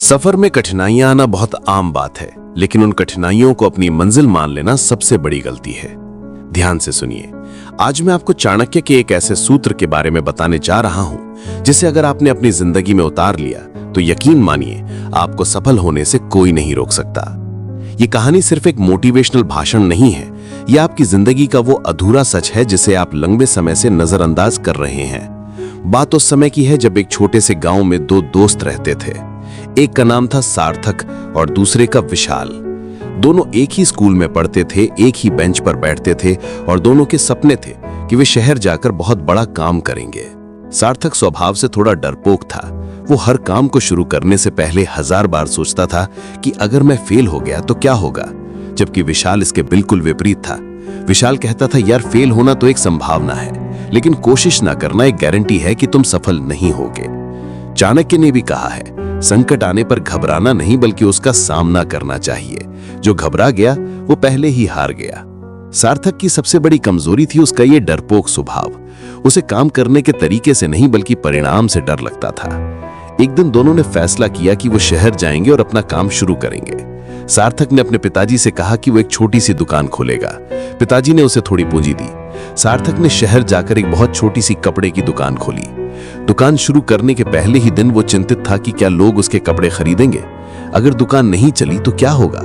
सफर में कठिनाइयां आना बहुत आम बात है, लेकिन उन कठिनाइयों को अपनी मंजिल मान लेना सबसे बड़ी गलती है। ध्यान से सुनिए। आज मैं आपको चाणक्य के एक ऐसे सूत्र के बारे में बताने जा रहा हूं जिसे अगर आपने अपनी जिंदगी में उतार लिया तो यकीन मानिए आपको सफल होने से कोई नहीं रोक सकता। ये कहानी सिर्फ एक मोटिवेशनल भाषण नहीं है, यह आपकी जिंदगी का वो अधूरा सच है जिसे आप लंबे समय से नजरअंदाज कर रहे हैं। बात उस समय की है जब एक छोटे से गांव में दो दोस्त रहते थे। एक का नाम था सार्थक और दूसरे का विशाल। दोनों एक ही स्कूल में पढ़ते थे, एक ही बेंच पर बैठते थे और दोनों के सपने थे कि वे शहर जाकर बहुत बड़ा काम करेंगे। सार्थक स्वभाव से थोड़ा डरपोक था। वो हर काम को शुरू करने से पहले 1000 बार सोचता था कि अगर मैं फेल हो गया तो क्या होगा, जबकि विशाल इसके बिल्कुल विपरीत था। विशाल कहता था, यार फेल होना तो एक संभावना है, लेकिन कोशिश ना करना एक गारंटी है कि तुम सफल नहीं होगे। चाणक्य ने भी कहा है, संकट आने पर घबराना नहीं बल्कि उसका सामना करना चाहिए। जो घबरा गया वो पहले ही हार गया। सार्थक की सबसे बड़ी कमजोरी थी उसका ये डरपोक स्वभाव। उसे काम करने के तरीके से नहीं बल्कि परिणाम से डर लगता था। एक दिन दोनों ने फैसला किया कि वो शहर जाएंगे और अपना काम शुरू करेंगे। सार्थक ने अपने पिताजी से कहा कि वो एक छोटी सी दुकान खोलेगा। पिताजी ने उसे थोड़ी पूंजी दी। सार्थक ने शहर जाकर एक बहुत छोटी सी कपड़े की दुकान खोली। दुकान शुरू करने के पहले ही दिन वो चिंतित था कि क्या लोग उसके कपड़े खरीदेंगे। अगर दुकान नहीं चली तो क्या होगा।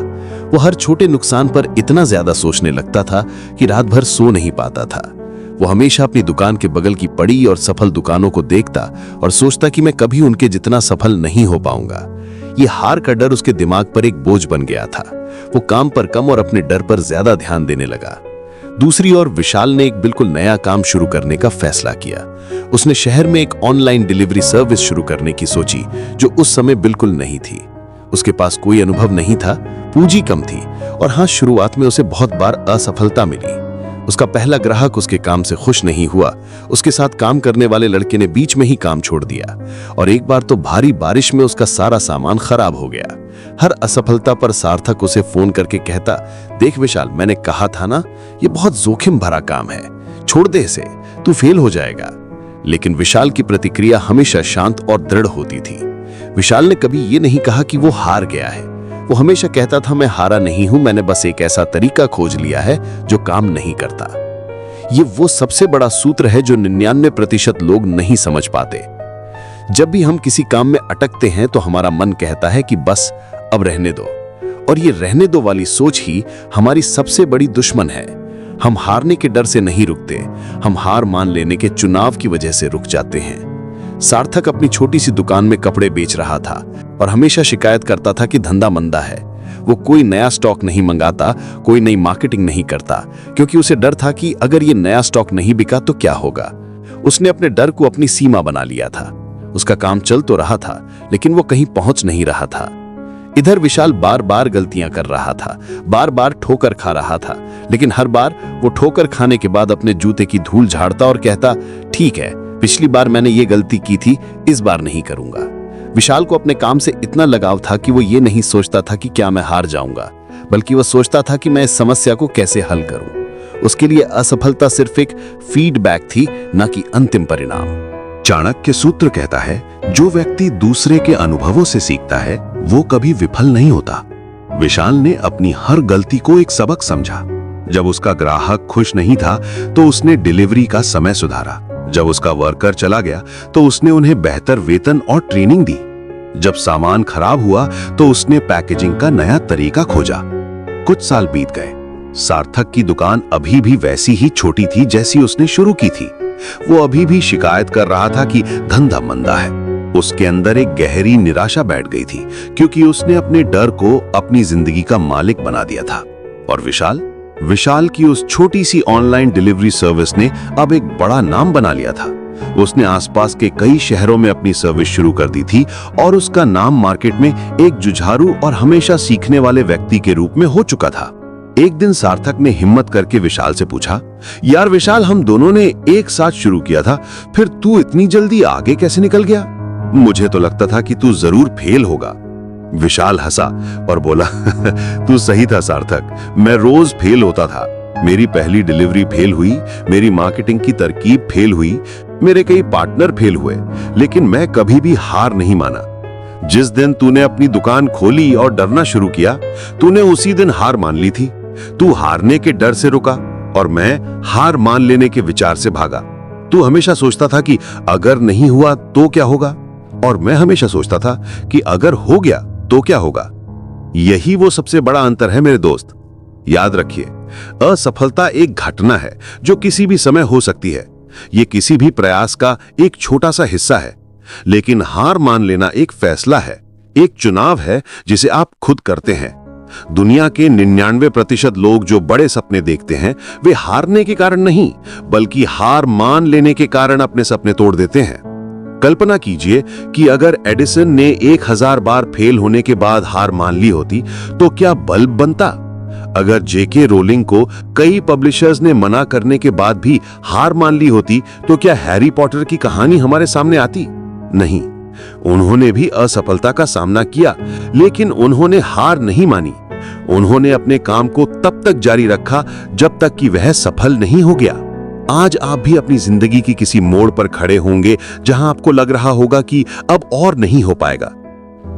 वो हर छोटे नुकसान पर इतना ज्यादा सोचने लगता था कि रात भर सो नहीं पाता था। वो हमेशा अपनी दुकान के बगल की पड़ी और सफल दुकानों को देखता और सोचता कि मैं कभी उनके जितना सफल नहीं हो पाऊंगा। ये हार का डर उसके दिमाग पर एक बोझ बन गया था। वो काम पर कम और अपने डर पर ज्यादा ध्यान देने लगा। दूसरी ओर विशाल ने एक बिल्कुल नया काम शुरू करने का फैसला किया। उसने शहर में एक ऑनलाइन डिलीवरी सर्विस शुरू करने की सोची, जो उस समय बिल्कुल नहीं थी। उसके पास कोई अनुभव नहीं था, पूंजी कम थी और हाँ, शुरुआत में उसे बहुत बार असफलता मिली। उसका पहला ग्राहक उसके काम से खुश नहीं हुआ। उसके साथ काम करने वाले लड़के ने बीच में ही काम छोड़ दिया और एक बार तो भारी बारिश में उसका सारा सामान खराब हो गया। हर असफलता पर सार्थक उसे फोन करके कहता, देख विशाल, मैंने कहा था ना, ये बहुत जोखिम भरा काम है, छोड़ दे इसे, तू फेल हो जाएगा। लेकिन विशाल की प्रतिक्रिया हमेशा शांत और दृढ़ होती थी। विशाल ने कभी ये नहीं कहा कि वो हार गया है। वो हमेशा कहता था, मैं हारा नहीं हूं, मैंने बस एक ऐसा तरीका खोज लिया है जो काम नहीं करता। ये वो सबसे बड़ा सूत्र है जो 99% लोग नहीं समझ पाते। जब भी हम किसी काम में अटकते हैं तो हमारा मन कहता है कि बस अब रहने दो, और ये रहने दो वाली सोच ही हमारी सबसे बड़ी दुश्मन है। हम हारने के डर से नहीं रुकते, हम हार मान लेने के चुनाव की वजह से रुक जाते हैं। सार्थक अपनी छोटी सी दुकान में कपड़े बेच रहा था और हमेशा शिकायत करता था कि धंधा मंदा है। वो कोई नया स्टॉक नहीं मंगाता, कोई नई मार्केटिंग नहीं करता, क्योंकि उसे डर था कि अगर ये नया स्टॉक नहीं बिका तो क्या होगा। उसने अपने डर को अपनी सीमा बना लिया था। उसका काम चल तो रहा था, लेकिन वो कहीं पहुंच नहीं रहा था। इधर विशाल बार बार गलतियां कर रहा था, बार बार ठोकर खा रहा था, लेकिन हर बार वो ठोकर खाने के बाद अपने जूते की धूल झाड़ता और कहता, ठीक है, पिछली बार मैंने ये गलती की थी, इस बार नहीं करूंगा। विशाल को अपने काम से इतना लगाव था कि वो ये नहीं सोचता था कि क्या मैं हार जाऊंगा, बल्कि वो सोचता था कि मैं इस समस्या को कैसे हल करूं। उसके लिए असफलता सिर्फ एक फीडबैक थी, न कि अंतिम परिणाम। चाणक्य सूत्र कहता है, जो व्यक्ति दूसरे के अनुभवों से सीखता है वो कभी विफल नहीं होता। विशाल ने अपनी हर गलती को एक सबक समझा। जब उसका ग्राहक खुश नहीं था तो उसने डिलीवरी का समय सुधारा। जब उसका वर्कर चला गया तो उसने उन्हें बेहतर वेतन और ट्रेनिंग दी। जब सामान खराब हुआ तो उसने पैकेजिंग का नया तरीका खोजा। कुछ साल बीत गए। सार्थक की दुकान अभी भी वैसी ही छोटी थी जैसी उसने शुरू की थी। वो अभी भी शिकायत कर रहा था कि धंधा मंदा है। उसके अंदर एक गहरी निराशा बैठ गई थी, क्योंकि उसने अपने डर को अपनी जिंदगी का मालिक बना दिया था। और विशाल की उस छोटी सी ऑनलाइन डिलीवरी सर्विस ने अब एक बड़ा नाम बना लिया था। उसने आसपास के कई शहरों में अपनी सर्विस शुरू कर दी थी और उसका नाम मार्केट में एक जुझारू और हमेशा सीखने वाले व्यक्ति के रूप में हो चुका था। एक दिन सार्थक ने हिम्मत करके विशाल से पूछा, यार विशाल, हम दोनों ने एक साथ शुरू किया था, फिर तू इतनी जल्दी आगे कैसे निकल गया? मुझे तो लगता था कि तू जरूर फेल होगा। विशाल हंसा और बोला, तू सही था सार्थक, मैं रोज फेल होता था। मेरी पहली डिलीवरी फेल हुई, मेरी मार्केटिंग की तरकीब फेल हुई, मेरे कई पार्टनर फेल हुए, लेकिन मैं कभी भी हार नहीं माना। जिस दिन तूने अपनी दुकान खोली और डरना शुरू किया, तूने उसी दिन हार मान ली थी। तू हारने के डर से रुका और मैं हार मान लेने के विचार से भागा। तू हमेशा सोचता था कि अगर नहीं हुआ तो क्या होगा, और मैं हमेशा सोचता था कि अगर हो गया तो क्या होगा। यही वो सबसे बड़ा अंतर है मेरे दोस्त। याद रखिए, असफलता एक घटना है जो किसी भी समय हो सकती है। ये किसी भी प्रयास का एक छोटा सा हिस्सा है। लेकिन हार मान लेना एक फैसला है, एक चुनाव है जिसे आप खुद करते हैं। दुनिया के 99% लोग जो बड़े सपने देखते हैं, वे हारने के कारण नहीं, बल्कि हार मान लेने के कारण अपने सपने तोड़ देते हैं। कल्पना कीजिए कि अगर एडिसन ने 1000 बार फेल होने के बाद हार मान ली होती, तो क्या बल्ब बनता? अगर जेके रोलिंग को कई पब्लिशर्स ने मना करने के बाद भी हार मान ली होती, तो क्या हैरी पॉटर की कहानी हमारे सामने आती? नहीं। उन्होंने भी असफलता का सामना किया, लेकिन उन्होंने हार नहीं मानी। उन्होंने अपने काम को तब तक जारी रखा जब तक कि वह सफल नहीं हो गया। आज आप भी अपनी जिंदगी की किसी मोड़ पर खड़े होंगे जहां आपको लग रहा होगा कि अब और नहीं हो पाएगा।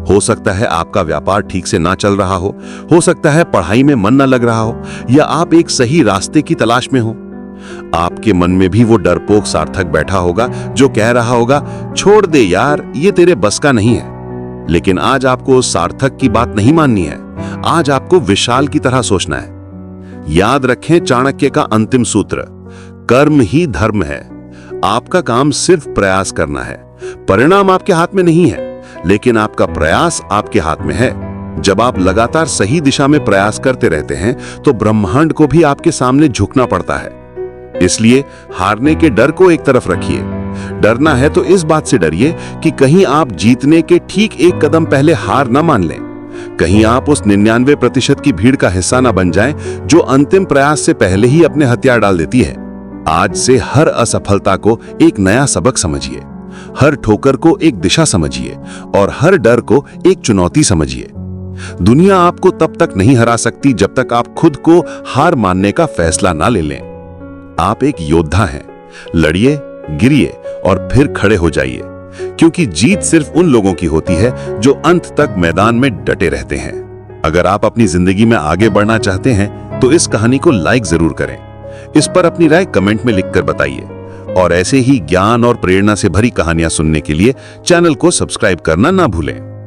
हो सकता है आपका व्यापार ठीक से ना चल रहा हो सकता है पढ़ाई में मन ना लग रहा हो, या आप एक सही रास्ते की तलाश में हो। आपके मन में भी वो डरपोक सार्थक बैठा होगा जो कह रहा होगा, छोड़ दे यार, ये तेरे बस का नहीं है। लेकिन आज आपको उस सार्थक की बात नहीं माननी है। आज आपको विशाल की तरह सोचना है। याद रखें चाणक्य का अंतिम सूत्र, कर्म ही धर्म है। आपका काम सिर्फ प्रयास करना है। परिणाम आपके हाथ में नहीं है, लेकिन आपका प्रयास आपके हाथ में है। जब आप लगातार सही दिशा में प्रयास करते रहते हैं, तो ब्रह्मांड को भी आपके सामने झुकना पड़ता है। इसलिए हारने के डर को एक तरफ रखिए। डरना है तो इस बात से डरिए कि कहीं आप जीतने के ठीक एक कदम पहले हार न मान लें। कहीं आप उस 99% की भीड़ का हिस्सा न बन जाएं, जो अंतिम प्रयास से पहले ही अपने हथियार डाल देती है। आज से हर असफलता को एक नया सबक समझिए, हर ठोकर को एक दिशा समझिए और हर डर को एक चुनौती समझिए। दुनिया आपको तब तक नहीं हरा सकती जब तक आप खुद को हार मानने का फैसला ना ले लें। आप एक योद्धा हैं। लड़िए, गिरिए और फिर खड़े हो जाइए, क्योंकि जीत सिर्फ उन लोगों की होती है जो अंत तक मैदान में डटे रहते हैं। अगर आप अपनी जिंदगी में आगे बढ़ना चाहते हैं तो इस कहानी को लाइक जरूर करें। इस पर अपनी राय कमेंट में लिखकर बताइए, और ऐसे ही ज्ञान और प्रेरणा से भरी कहानियां सुनने के लिए चैनल को सब्सक्राइब करना ना भूलें।